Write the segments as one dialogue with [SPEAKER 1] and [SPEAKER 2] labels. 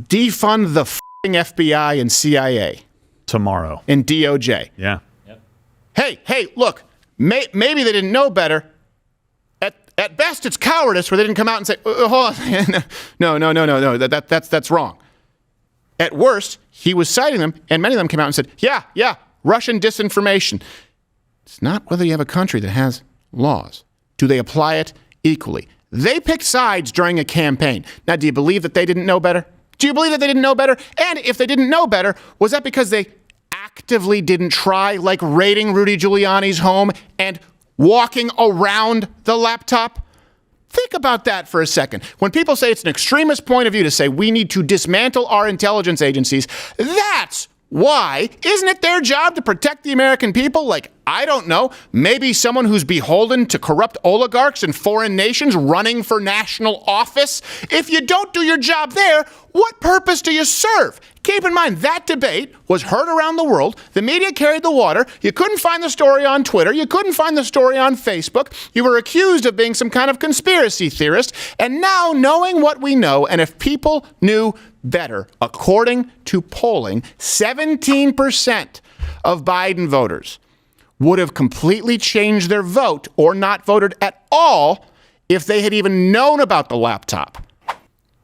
[SPEAKER 1] defund the f***ing FBI and CIA.
[SPEAKER 2] Tomorrow.
[SPEAKER 1] And DOJ.
[SPEAKER 2] Yeah.
[SPEAKER 3] Yep.
[SPEAKER 1] Hey, look, maybe they didn't know better. At best, it's cowardice where they didn't come out and say, hold on, no, that's wrong. At worst, he was citing them, and many of them came out and said, yeah, Russian disinformation. It's not whether you have a country that has laws. Do they apply it equally? They picked sides during a campaign. Now, do you believe that they didn't know better? Do you believe that they didn't know better? And if they didn't know better, was that because they actively didn't try, like raiding Rudy Giuliani's home and walking around the laptop? Think about that for a second. When people say it's an extremist point of view to say we need to dismantle our intelligence agencies, that's why. Isn't it their job to protect the American people? Like, I don't know, maybe someone who's beholden to corrupt oligarchs in foreign nations running for national office? If you don't do your job there, what purpose do you serve? Keep in mind, that debate was heard around the world. The media carried the water. You couldn't find the story on Twitter. You couldn't find the story on Facebook. You were accused of being some kind of conspiracy theorist. And now, knowing what we know, and if people knew better, according to polling, 17% of Biden voters would have completely changed their vote or not voted at all if they had even known about the laptop.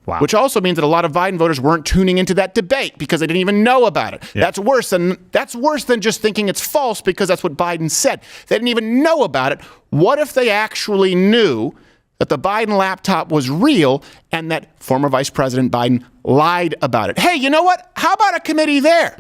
[SPEAKER 2] Wow.
[SPEAKER 1] Which also means that a lot of Biden voters weren't tuning into that debate because they didn't even know about it. Yeah. That's worse than just thinking it's false because that's what Biden said. They didn't even know about it. What if they actually knew that the Biden laptop was real and that former Vice President Biden lied about it? Hey, you know what? How about a committee there?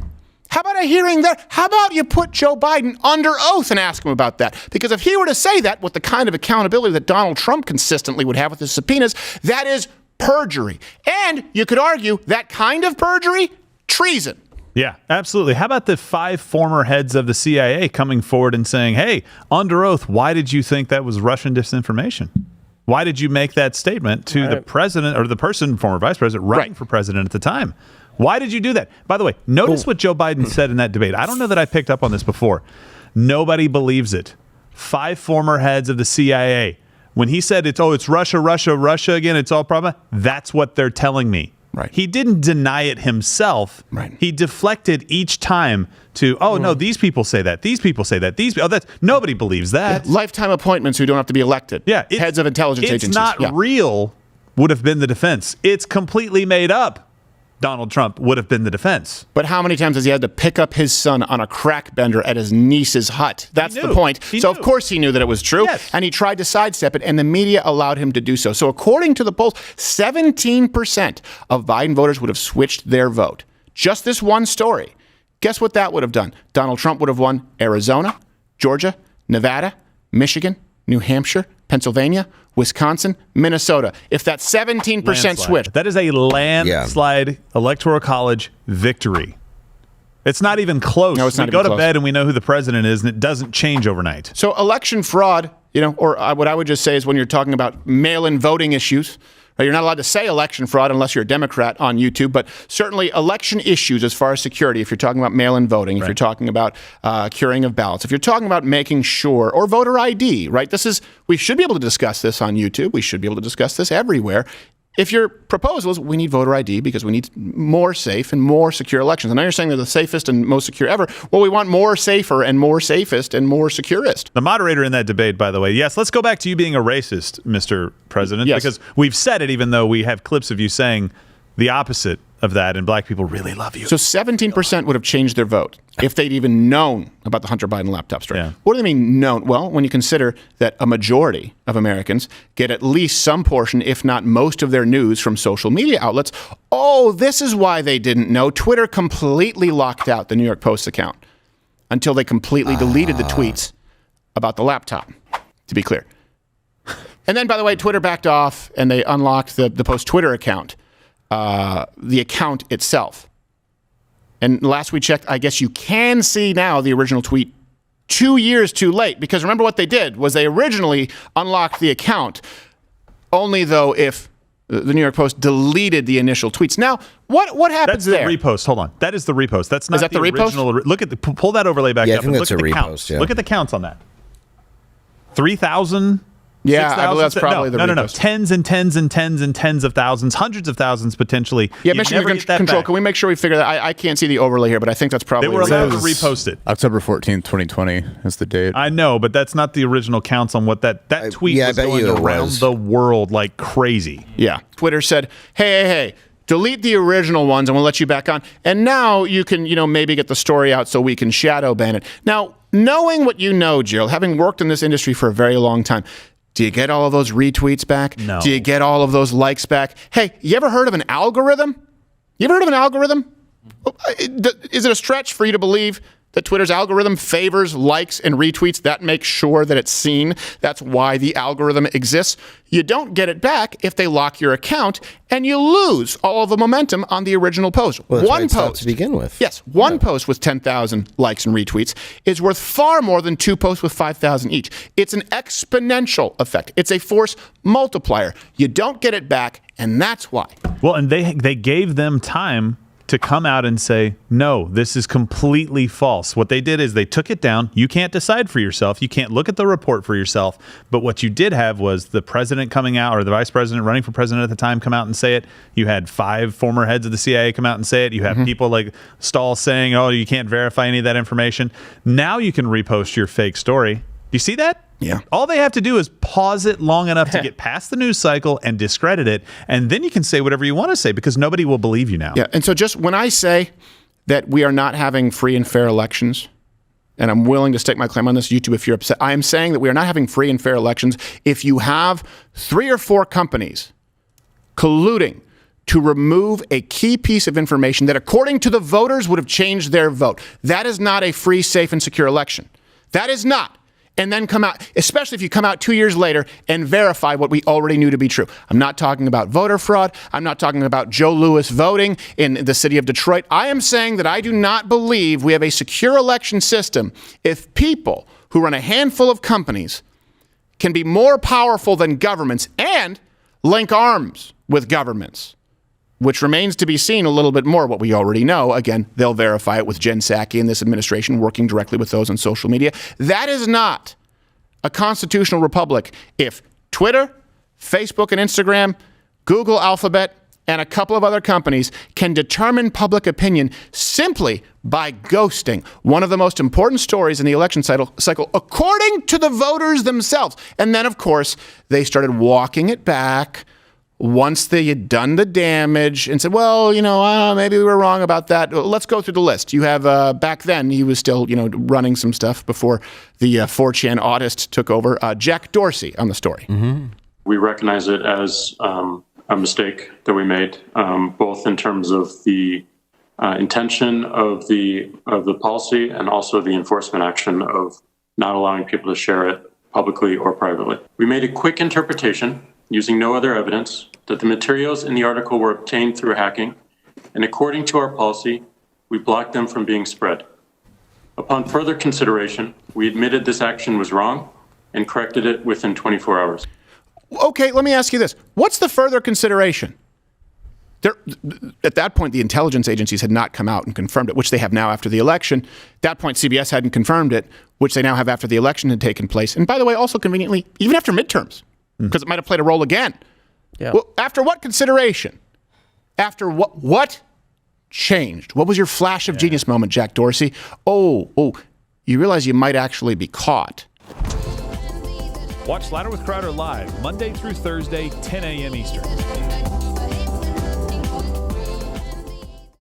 [SPEAKER 1] How about a hearing there? How about you put Joe Biden under oath and ask him about that? Because if he were to say that with the kind of accountability that Donald Trump consistently would have with his subpoenas, that is perjury. And you could argue that kind of perjury, treason.
[SPEAKER 2] Yeah, absolutely. How about the 5 former heads of the CIA coming forward and saying, hey, under oath, why did you think that was Russian disinformation? Why did you make that statement to the president or the person, former vice president, running for president at the time? Why did you do that? By the way, notice what Joe Biden said in that debate. I don't know that I picked up on this before. Nobody believes it. 5 former heads of the CIA. When he said it's Russia again, it's all problem, that's what they're telling me.
[SPEAKER 1] Right.
[SPEAKER 2] He didn't deny it himself.
[SPEAKER 1] Right.
[SPEAKER 2] He deflected each time to, no, these people say that. These people say that. That's nobody believes that.
[SPEAKER 1] Yeah, lifetime appointments who don't have to be elected.
[SPEAKER 2] Yeah,
[SPEAKER 1] heads of intelligence agencies.
[SPEAKER 2] It's not real would have been the defense. It's completely made up. Donald Trump would have been the defense.
[SPEAKER 1] But how many times has he had to pick up his son on a crack bender at his niece's hut? That's the point. So, of course, he knew that it was true, and he tried to sidestep it, and the media allowed him to do so. So, according to the polls, 17% of Biden voters would have switched their vote. Just this one story. Guess what that would have done? Donald Trump would have won Arizona, Georgia, Nevada, Michigan, New Hampshire, Pennsylvania, Wisconsin, Minnesota. If that 17% switch.
[SPEAKER 2] That is a landslide electoral college victory. It's not even close.
[SPEAKER 1] No, it's not
[SPEAKER 2] we
[SPEAKER 1] even
[SPEAKER 2] go
[SPEAKER 1] close.
[SPEAKER 2] to bed and we know who the president is, and it doesn't change overnight.
[SPEAKER 1] So election fraud, or what I would just say is when you're talking about mail-in voting issues, you're not allowed to say election fraud unless you're a Democrat on YouTube, but certainly election issues as far as security, if you're talking about mail-in voting, if you're talking about curing of ballots, if you're talking about making sure, or voter ID, right? We should be able to discuss this on YouTube. We should be able to discuss this everywhere. If your proposal is we need voter ID because we need more safe and more secure elections. And now you're saying they're the safest and most secure ever. Well, we want more safer and more safest and more securest.
[SPEAKER 2] The moderator in that debate, by the way, yes, let's go back to you being a racist, Mr. President, because we've said it even though we have clips of you saying the opposite of that, and black people really love you.
[SPEAKER 1] So 17% would have changed their vote if they'd even known about the Hunter Biden laptop story.
[SPEAKER 2] Yeah.
[SPEAKER 1] What do they mean known? Well, when you consider that a majority of Americans get at least some portion, if not most of their news from social media outlets, this is why they didn't know. Twitter completely locked out the New York Post account until they completely deleted the tweets about the laptop, to be clear. And then, by the way, Twitter backed off and they unlocked the Post Twitter account. The account itself. And last we checked, I guess you can see now the original tweet 2 years too late, because remember what they did was they originally unlocked the account only though if the New York Post deleted the initial tweets. Now, what happens there?
[SPEAKER 2] That's the repost. Hold on. That is the repost. That's not
[SPEAKER 1] is that the
[SPEAKER 2] original.
[SPEAKER 1] repost?
[SPEAKER 2] Look at pull that overlay back up.
[SPEAKER 4] I think
[SPEAKER 2] and
[SPEAKER 4] that's
[SPEAKER 2] look
[SPEAKER 4] a
[SPEAKER 2] at the
[SPEAKER 4] repost.
[SPEAKER 2] counts.
[SPEAKER 4] Yeah.
[SPEAKER 2] Look at the counts on that. 3,000
[SPEAKER 1] Yeah,
[SPEAKER 2] 6,000?
[SPEAKER 1] I believe that's probably the
[SPEAKER 2] no.
[SPEAKER 1] repost.
[SPEAKER 2] Tens and tens and tens and tens of thousands, hundreds of thousands potentially.
[SPEAKER 1] Yeah,
[SPEAKER 2] You'd
[SPEAKER 1] mission
[SPEAKER 2] never get that
[SPEAKER 1] control.
[SPEAKER 2] back.
[SPEAKER 1] Can we make sure we figure that? I can't see the overlay here, but I think that's probably.
[SPEAKER 2] They were allowed to
[SPEAKER 3] Says
[SPEAKER 2] repost it.
[SPEAKER 3] October 14th, 2020 is the date.
[SPEAKER 2] I know, but that's not the original counts on what that tweet
[SPEAKER 4] yeah, I
[SPEAKER 2] was
[SPEAKER 4] bet
[SPEAKER 2] going
[SPEAKER 4] you it
[SPEAKER 2] around
[SPEAKER 4] was.
[SPEAKER 2] the world like crazy.
[SPEAKER 1] Yeah. Twitter said, hey, delete the original ones and we'll let you back on. And now you can, maybe get the story out so we can shadow ban it. Now, knowing what you know, Gerald, having worked in this industry for a very long time, do you get all of those retweets back?
[SPEAKER 2] No.
[SPEAKER 1] Do you get all of those likes back? Hey, you ever heard of an algorithm? You ever heard of an algorithm? Is it a stretch for you to believe that Twitter's algorithm favors likes and retweets? That makes sure that it's seen. That's why the algorithm exists. You don't get it back if they lock your account, and you lose all of the momentum on the original post.
[SPEAKER 4] Well, that's why
[SPEAKER 1] One
[SPEAKER 4] it's not
[SPEAKER 1] post
[SPEAKER 4] to begin with.
[SPEAKER 1] Yes, one post with 10,000 likes and retweets is worth far more than two posts with 5,000 each. It's an exponential effect. It's a force multiplier. You don't get it back, and that's why.
[SPEAKER 2] Well, and they gave them time to come out and say, no, this is completely false. What they did is they took it down. You can't decide for yourself. You can't look at the report for yourself. But what you did have was the president coming out, or the vice president running for president at the time, come out and say it. You had 5 former heads of the CIA come out and say it. You have people like Stahl saying, oh, you can't verify any of that information. Now you can repost your fake story. Do you see that?
[SPEAKER 1] Yeah.
[SPEAKER 2] All they have to do is pause it long enough to get past the news cycle and discredit it, and then you can say whatever you want to say because nobody will believe you now.
[SPEAKER 1] Yeah, and so just when I say that we are not having free and fair elections, and I'm willing to stake my claim on this, YouTube, if you're upset, I am saying that we are not having free and fair elections if you have 3 or 4 companies colluding to remove a key piece of information that, according to the voters, would have changed their vote. That is not a free, safe, and secure election. That is not. And then come out, especially if you come out 2 years later and verify what we already knew to be true. I'm not talking about voter fraud. I'm not talking about Joe Lewis voting in the city of Detroit. I am saying that I do not believe we have a secure election system if people who run a handful of companies can be more powerful than governments and link arms with governments, which remains to be seen a little bit more. What we already know, again, they'll verify it with Jen Psaki and this administration working directly with those on social media. That is not a constitutional republic if Twitter, Facebook and Instagram, Google, Alphabet, and a couple of other companies can determine public opinion simply by ghosting one of the most important stories in the election cycle, according to the voters themselves. And then, of course, they started walking it back once they had done the damage and said, well, maybe we were wrong about that. Let's go through the list. You have, back then, he was still, running some stuff before the 4chan autist took over. Jack Dorsey on the story.
[SPEAKER 5] Mm-hmm. We recognize it as a mistake that we made, both in terms of the intention of the policy and also the enforcement action of not allowing people to share it publicly or privately. We made a quick interpretation using no other evidence that the materials in the article were obtained through hacking, and according to our policy, we blocked them from being spread. Upon further consideration, we admitted this action was wrong and corrected it within 24 hours.
[SPEAKER 1] Okay, let me ask you this. What's the further consideration? At that point, the intelligence agencies had not come out and confirmed it, which they have now after the election. At that point, CBS hadn't confirmed it, which they now have after the election had taken place. And by the way, also conveniently, even after midterms, because it might have played a role again.
[SPEAKER 4] Yeah.
[SPEAKER 1] Well, after what consideration? After what changed? What was your flash of genius moment, Jack Dorsey? Oh, you realize you might actually be caught.
[SPEAKER 2] Watch Louder with Crowder live Monday through Thursday, 10 a.m. Eastern.